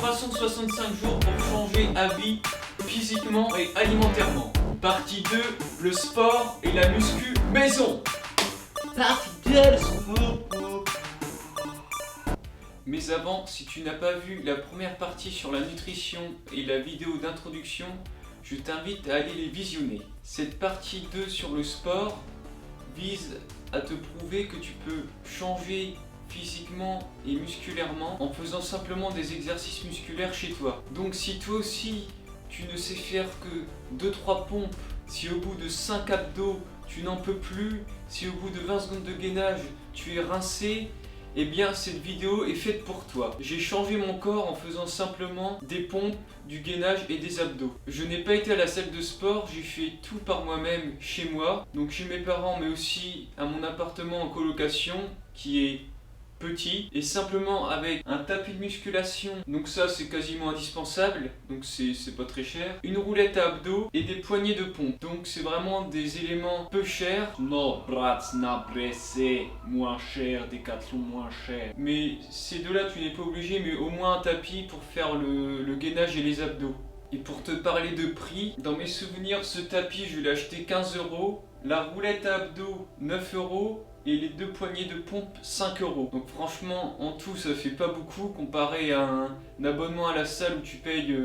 365 jours pour changer à vie physiquement et alimentairement. Partie 2, le sport et la muscu maison. Partie 2, le sport. Mais avant, si tu n'as pas vu la première partie sur la nutrition et la vidéo d'introduction, je t'invite à aller les visionner. Cette partie 2 sur le sport vise à te prouver que tu peux changer physiquement et musculairement en faisant simplement des exercices musculaires chez toi. Donc si toi aussi tu ne sais faire que 2-3 pompes, si au bout de 5 abdos tu n'en peux plus, si au bout de 20 secondes de gainage tu es rincé, eh bien cette vidéo est faite pour toi. J'ai changé mon corps en faisant simplement des pompes, du gainage et des abdos. Je n'ai pas été à la salle de sport, j'ai fait tout par moi-même chez moi, donc chez mes parents mais aussi à mon appartement en colocation qui est petit et simplement avec un tapis de musculation, donc ça c'est quasiment indispensable, donc c'est pas très cher, une roulette à abdos et des poignées de pompe, donc c'est vraiment des éléments peu chers. No brat na pressé, moins cher, Decathlon moins cher. Mais ces deux-là tu n'es pas obligé, mais au moins un tapis pour faire le gainage et les abdos. Et pour te parler de prix, dans mes souvenirs, ce tapis je l'ai acheté 15 €, la roulette à abdos 9 € et les deux poignées de pompe 5 €. Donc franchement, en tout ça fait pas beaucoup comparé à un abonnement à la salle où tu payes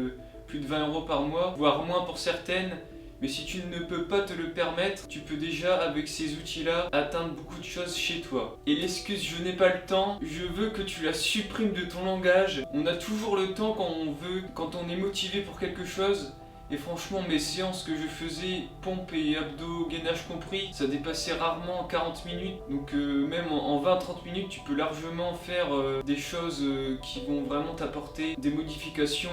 plus de 20 € par mois, voire moins pour certaines. Mais si tu ne peux pas te le permettre, tu peux déjà avec ces outils-là atteindre beaucoup de choses chez toi. Et l'excuse je n'ai pas le temps, je veux que tu la supprimes de ton langage. On a toujours le temps quand on veut, quand on est motivé pour quelque chose. Et franchement mes séances que je faisais, pompes et abdos, gainage compris, ça dépassait rarement 40 minutes. Donc même en 20-30 minutes tu peux largement faire des choses qui vont vraiment t'apporter des modifications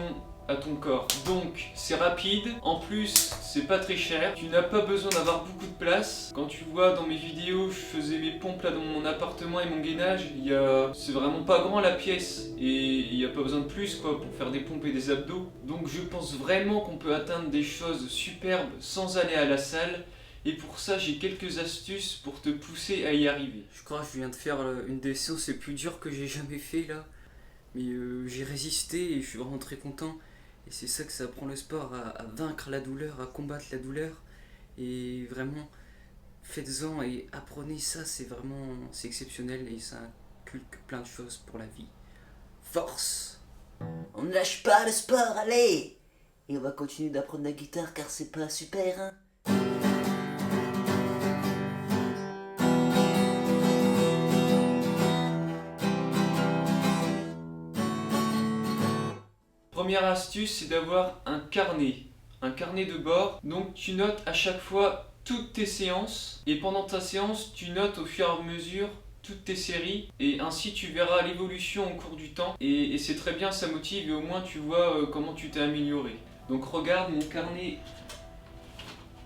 à ton corps. Donc c'est rapide, en plus c'est pas très cher, tu n'as pas besoin d'avoir beaucoup de place. Quand tu vois dans mes vidéos, je faisais mes pompes là dans mon appartement et mon gainage, c'est vraiment pas grand la pièce et il n'y a pas besoin de plus quoi pour faire des pompes et des abdos. Donc je pense vraiment qu'on peut atteindre des choses superbes sans aller à la salle. Et pour ça, j'ai quelques astuces pour te pousser à y arriver. Je crois que je viens de faire une des séances les plus dures que j'ai jamais fait là. Mais j'ai résisté et je suis vraiment très content. Et c'est ça que ça apprend le sport, à vaincre la douleur, à combattre la douleur. Et vraiment, faites-en et apprenez ça, c'est exceptionnel et ça inculque plein de choses pour la vie. Force! On ne lâche pas le sport, allez! Et on va continuer d'apprendre la guitare car c'est pas super, hein? Première astuce, c'est d'avoir un carnet de bord. Donc tu notes à chaque fois toutes tes séances et pendant ta séance, tu notes au fur et à mesure toutes tes séries et ainsi tu verras l'évolution au cours du temps et c'est très bien, ça motive et au moins tu vois comment tu t'es amélioré. Donc regarde, mon carnet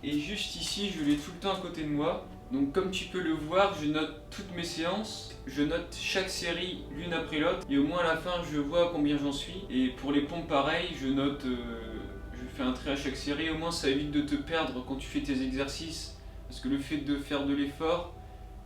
est juste ici, je l'ai tout le temps à côté de moi. Donc comme tu peux le voir, je note toutes mes séances, je note chaque série l'une après l'autre et au moins à la fin je vois combien j'en suis. Et pour les pompes pareil, je note, je fais un trait à chaque série, au moins ça évite de te perdre quand tu fais tes exercices. Parce que le fait de faire de l'effort,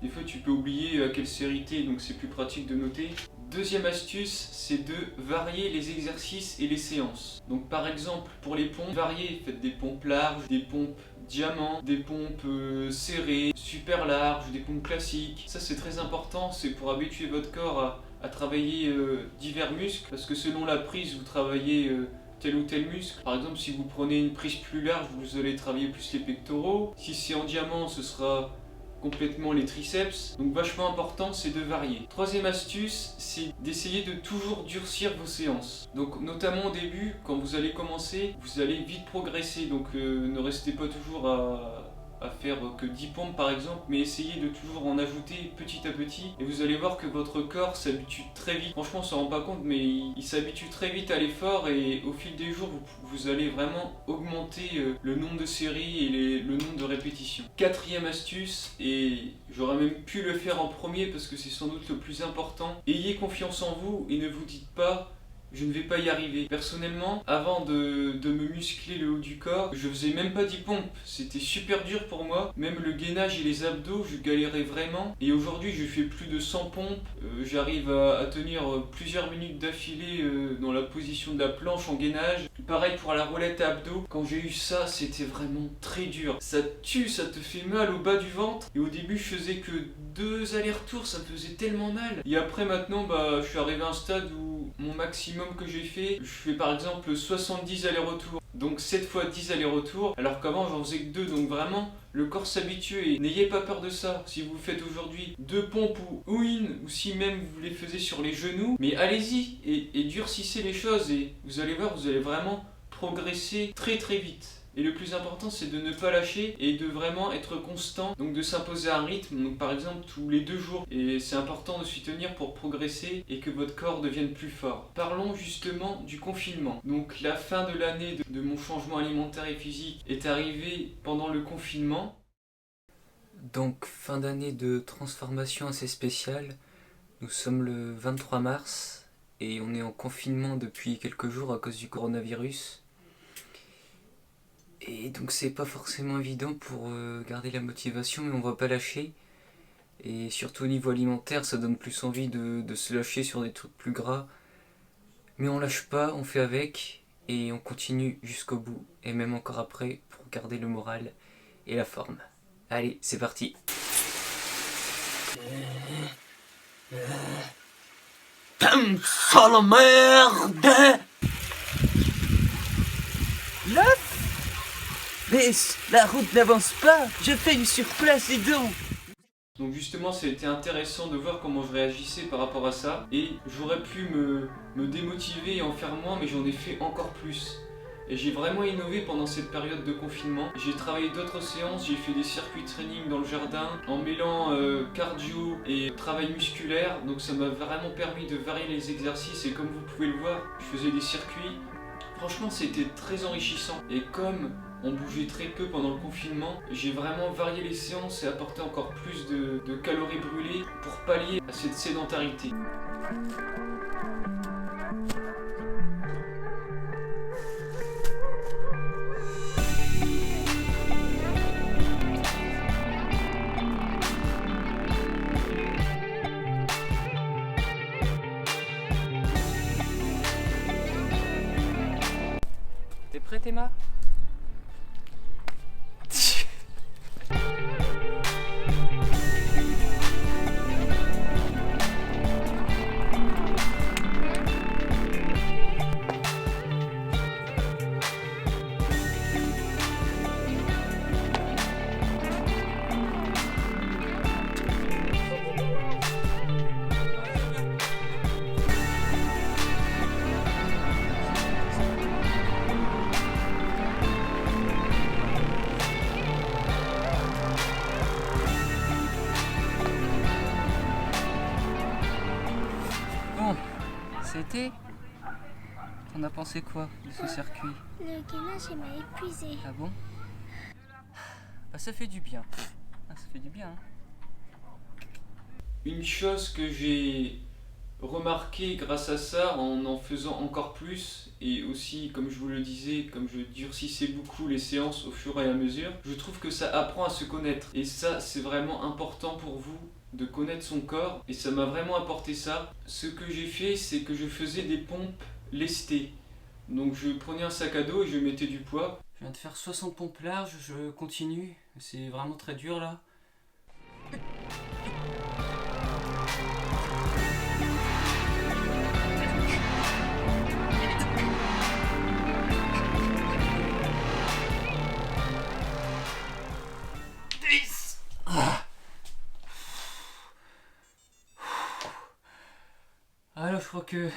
des fois tu peux oublier à quelle série t'es, donc c'est plus pratique de noter. Deuxième astuce, c'est de varier les exercices et les séances. Donc par exemple pour les pompes, variez, faites des pompes larges, des pompes diamant, des pompes serrées, super larges, des pompes classiques. Ça c'est très important, c'est pour habituer votre corps à travailler divers muscles, parce que selon la prise vous travaillez tel ou tel muscle. Par exemple si vous prenez une prise plus large, vous allez travailler plus les pectoraux. Si c'est en diamant, ce sera complètement les triceps. Donc vachement important, c'est de varier. Troisième astuce, c'est d'essayer de toujours durcir vos séances. Donc notamment au début, quand vous allez commencer, vous allez vite progresser. Donc ne restez pas toujours à faire que 10 pompes par exemple, mais essayez de toujours en ajouter petit à petit et vous allez voir que votre corps s'habitue très vite. Franchement on s'en rend pas compte, mais il s'habitue très vite à l'effort et au fil des jours vous allez vraiment augmenter le nombre de séries et le nombre de répétitions. Quatrième astuce, et j'aurais même pu le faire en premier parce que c'est sans doute le plus important, ayez confiance en vous et ne vous dites pas je ne vais pas y arriver. Personnellement, avant de me muscler le haut du corps, je faisais même pas 10 pompes. C'était super dur pour moi. Même le gainage et les abdos, je galérais vraiment. Et aujourd'hui, je fais plus de 100 pompes. J'arrive à tenir plusieurs minutes d'affilée dans la position de la planche en gainage. Pareil pour la roulette à abdos. Quand j'ai eu ça, c'était vraiment très dur. Ça tue, ça te fait mal au bas du ventre. Et au début, je faisais que 2 allers-retours, ça me faisait tellement mal. Et après, maintenant, je suis arrivé à un stade où mon maximum que j'ai fait, je fais par exemple 70 allers-retours. Donc 7 fois 10 allers-retours, alors qu'avant j'en faisais que 2. Donc vraiment, le corps s'habitue et n'ayez pas peur de ça. Si vous faites aujourd'hui 2 pompes ou une, ou si même vous les faisiez sur les genoux, mais allez-y et durcissez les choses et vous allez voir, vous allez vraiment progresser très très vite. Et le plus important, c'est de ne pas lâcher et de vraiment être constant, donc de s'imposer un rythme, donc par exemple tous les 2 jours. Et c'est important de s'y tenir pour progresser et que votre corps devienne plus fort. Parlons justement du confinement. Donc la fin de l'année de mon changement alimentaire et physique est arrivée pendant le confinement. Donc fin d'année de transformation assez spéciale. Nous sommes le 23 mars et on est en confinement depuis quelques jours à cause du coronavirus. Et donc c'est pas forcément évident pour garder la motivation, mais on va pas lâcher. Et surtout au niveau alimentaire, ça donne plus envie de se lâcher sur des trucs plus gras. Mais on lâche pas, on fait avec et on continue jusqu'au bout. Et même encore après pour garder le moral et la forme. Allez, c'est parti. Sale merde! Mais la route n'avance pas, je fais une surplace, dis donc! Donc justement, c'était intéressant de voir comment je réagissais par rapport à ça. Et j'aurais pu me démotiver et en faire moins, mais j'en ai fait encore plus. Et j'ai vraiment innové pendant cette période de confinement. J'ai travaillé d'autres séances, j'ai fait des circuits de training dans le jardin en mêlant cardio et travail musculaire. Donc ça m'a vraiment permis de varier les exercices et comme vous pouvez le voir, je faisais des circuits. Franchement, c'était très enrichissant. Et comme on bougeait très peu pendant le confinement, j'ai vraiment varié les séances et apporté encore plus de calories brûlées pour pallier à cette sédentarité. T'es prêt, Théma ? Bon, c'était. T'en as pensé quoi de ce circuit ? Le gainage, il m'a épuisé. Ah bon ? Bah ça fait du bien. Ah, ça fait du bien. Hein. Une chose que j'ai remarqué grâce à ça, en faisant encore plus, et aussi, comme je vous le disais, comme je durcissais beaucoup les séances au fur et à mesure, je trouve que ça apprend à se connaître. Et ça, c'est vraiment important pour vous, de connaître son corps, et ça m'a vraiment apporté ça. Ce que j'ai fait, c'est que je faisais des pompes lestées. Donc je prenais un sac à dos et je mettais du poids. Je viens de faire 60 pompes larges, je continue. C'est vraiment très dur là. Alors je crois que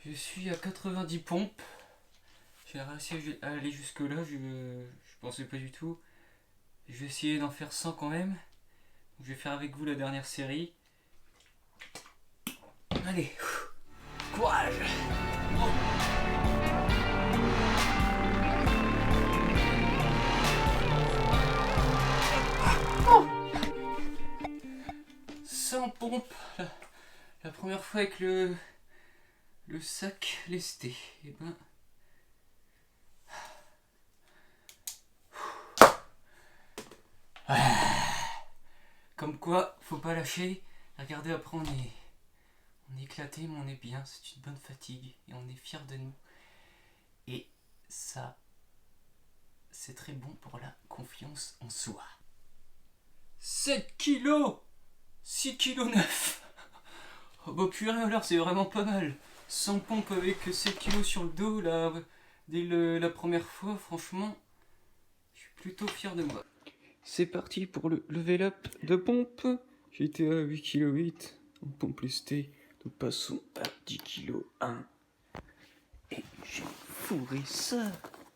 je suis à 90 pompes. J'ai réussi à aller jusque là, je pensais pas du tout. Je vais essayer d'en faire 100 quand même. Je vais faire avec vous la dernière série. Allez, courage. Oh. 100 pompes, la première fois avec le sac lesté. Et ben... Comme quoi, faut pas lâcher. Regardez, après on est éclaté, mais on est bien. C'est une bonne fatigue et on est fiers de nous. Et ça, c'est très bon pour la confiance en soi. 7 kilos 6 kilos 9. Oh bah purée, alors c'est vraiment pas mal. 100 pompes avec 7 kilos sur le dos, là, dès la première fois, franchement, je suis plutôt fier de moi. C'est parti pour le level up de pompe. J'étais à 8,8 kg en pompe lestée. Nous passons à 10 kg 1. Et j'ai fourré ça.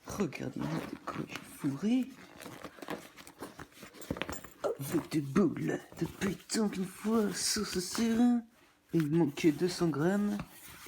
Regardez-moi de quoi j'ai fourré. Avec des boules de pétanque une fois, sauce serein. Et il manquait 200 grammes.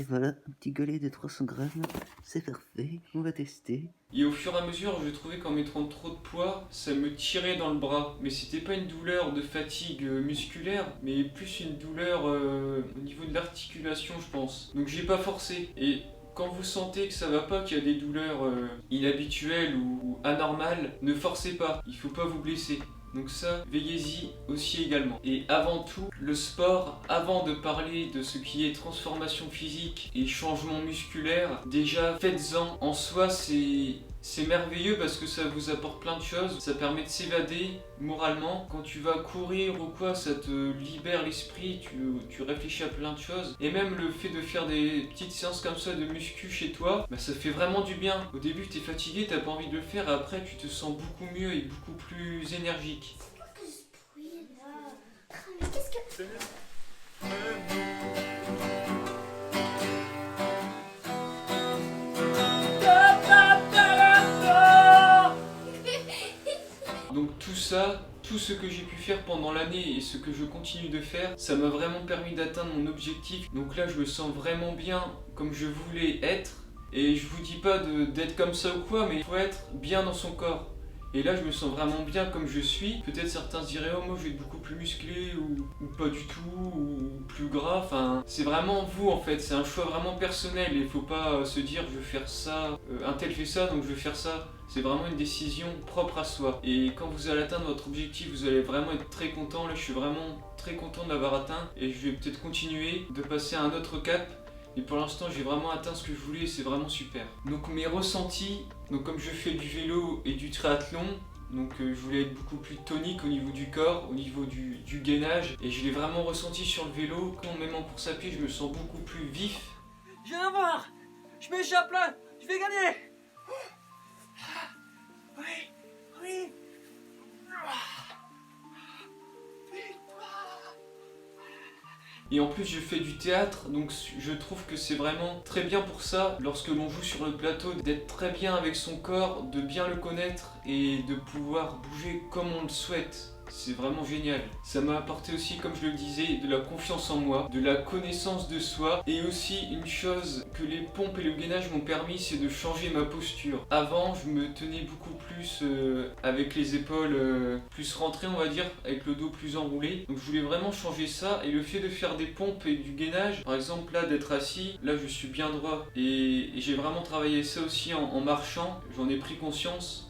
Et voilà, un petit galet de 300 grammes. C'est parfait, on va tester. Et au fur et à mesure, je trouvais qu'en mettant trop de poids, ça me tirait dans le bras. Mais c'était pas une douleur de fatigue musculaire, mais plus une douleur au niveau de l'articulation, je pense. Donc j'ai pas forcé. Et quand vous sentez que ça va pas, qu'il y a des douleurs inhabituelles ou anormales, ne forcez pas, il faut pas vous blesser. Donc ça, veillez-y aussi également. Et avant tout, le sport, avant de parler de ce qui est transformation physique et changement musculaire, déjà faites-en. En soi, c'est merveilleux parce que ça vous apporte plein de choses. Ça permet de s'évader moralement. Quand tu vas courir ou quoi, ça te libère l'esprit, tu réfléchis à plein de choses. Et même le fait de faire des petites séances comme ça de muscu chez toi, bah ça fait vraiment du bien. Au début, t'es fatigué, t'as pas envie de le faire. Après, tu te sens beaucoup mieux et beaucoup plus énergique. Qu'est-ce que ce bruit là? Mais qu'est-ce que... Donc tout ça, tout ce que j'ai pu faire pendant l'année et ce que je continue de faire, ça m'a vraiment permis d'atteindre mon objectif. Donc là, je me sens vraiment bien comme je voulais être. Et je vous dis pas d'être comme ça ou quoi, mais il faut être bien dans son corps. Et là, je me sens vraiment bien comme je suis. Peut-être certains se diraient, oh moi je vais être beaucoup plus musclé ou pas du tout, ou plus gras. Enfin, c'est vraiment vous en fait, c'est un choix vraiment personnel. Il faut pas se dire, je vais faire ça, un tel fait ça, donc je vais faire ça. C'est vraiment une décision propre à soi. Et quand vous allez atteindre votre objectif, vous allez vraiment être très content. Là, je suis vraiment très content de l'avoir atteint. Et je vais peut-être continuer de passer à un autre cap. Et pour l'instant, j'ai vraiment atteint ce que je voulais et c'est vraiment super. Donc mes ressentis, donc comme je fais du vélo et du triathlon, donc je voulais être beaucoup plus tonique au niveau du corps, au niveau du gainage. Et je l'ai vraiment ressenti sur le vélo. Même en course à pied, je me sens beaucoup plus vif. Je viens voir. Je m'échappe là. Je vais gagner. Oui, oui. Et en plus je fais du théâtre, donc je trouve que c'est vraiment très bien pour ça, lorsque l'on joue sur le plateau, d'être très bien avec son corps, de bien le connaître et de pouvoir bouger comme on le souhaite. C'est vraiment génial. Ça m'a apporté aussi, comme je le disais, de la confiance en moi, de la connaissance de soi. Et aussi une chose que les pompes et le gainage m'ont permis, c'est de changer ma posture. Avant, je me tenais beaucoup plus avec les épaules plus rentrées, on va dire, avec le dos plus enroulé. Donc je voulais vraiment changer ça. Et le fait de faire des pompes et du gainage, par exemple là d'être assis, là je suis bien droit. Et j'ai vraiment travaillé ça aussi en marchant. J'en ai pris conscience.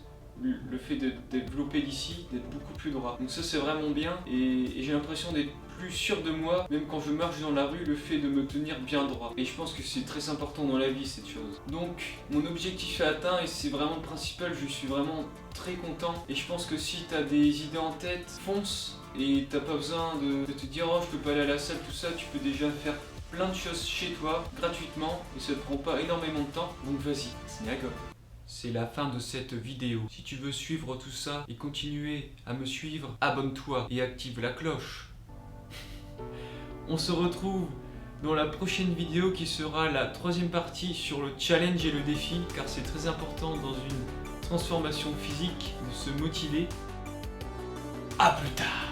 Le fait d'être développé d'ici, d'être beaucoup plus droit. Donc ça c'est vraiment bien et j'ai l'impression d'être plus sûr de moi, même quand je marche dans la rue, le fait de me tenir bien droit. Et je pense que c'est très important dans la vie cette chose. Donc mon objectif est atteint et c'est vraiment le principal, je suis vraiment très content. Et je pense que si tu as des idées en tête, fonce et t'as pas besoin de te dire oh je peux pas aller à la salle, tout ça, tu peux déjà faire plein de choses chez toi, gratuitement, et ça te prend pas énormément de temps, donc vas-y, c'est d'accord. C'est la fin de cette vidéo. Si tu veux suivre tout ça et continuer à me suivre, abonne-toi et active la cloche. On se retrouve dans la prochaine vidéo qui sera la troisième partie sur le challenge et le défi, car c'est très important dans une transformation physique de se motiver. A plus tard.